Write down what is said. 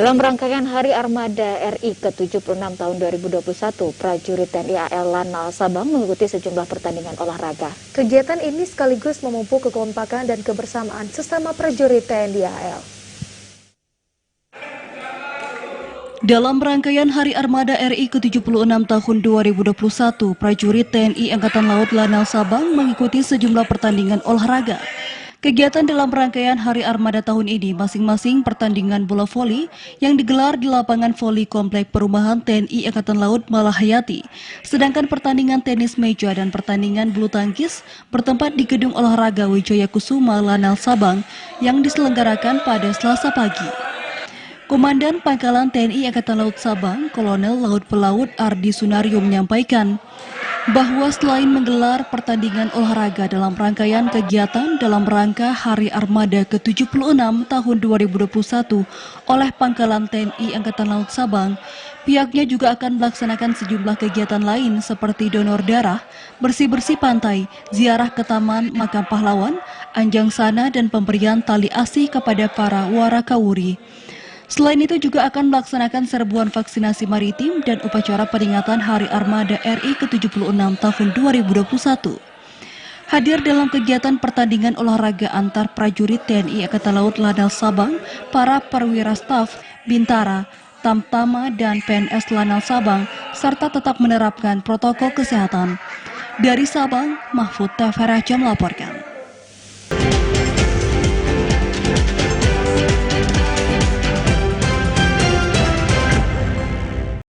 Dalam rangkaian Hari Armada RI ke-76 tahun 2021, prajurit TNI AL Lanal Sabang mengikuti sejumlah pertandingan olahraga. Kegiatan ini sekaligus memupuk kekompakan dan kebersamaan sesama prajurit TNI AL. Dalam rangkaian Hari Armada RI ke-76 tahun 2021, prajurit TNI Angkatan Laut Lanal Sabang mengikuti sejumlah pertandingan olahraga. Kegiatan dalam rangkaian Hari Armada tahun ini masing-masing pertandingan bola voli yang digelar di lapangan voli Komplek Perumahan TNI Angkatan Laut Malahayati. Sedangkan pertandingan tenis meja dan pertandingan bulu tangkis bertempat di Gedung Olahraga Wijaya Kusuma Lanal Sabang yang diselenggarakan pada Selasa pagi. Komandan Pangkalan TNI Angkatan Laut Sabang, Kolonel Laut Pelaut Ardi Sunario menyampaikan bahwa selain menggelar pertandingan olahraga dalam rangkaian kegiatan dalam rangka Hari Armada ke-76 tahun 2021 oleh Pangkalan TNI Angkatan Laut Sabang, pihaknya juga akan melaksanakan sejumlah kegiatan lain seperti donor darah, bersih-bersih pantai, ziarah ke Taman Makam Pahlawan, Anjang Sana dan pemberian tali asih kepada para warakawuri. Selain itu juga akan melaksanakan serbuan vaksinasi maritim dan upacara peringatan Hari Armada RI ke-76 tahun 2021. Hadir dalam kegiatan pertandingan olahraga antar prajurit TNI Angkatan Laut Lanal Sabang, para perwira staf, Bintara, Tamtama dan PNS Lanal Sabang, serta tetap menerapkan protokol kesehatan. Dari Sabang, Mahfud Tafaraja melaporkan.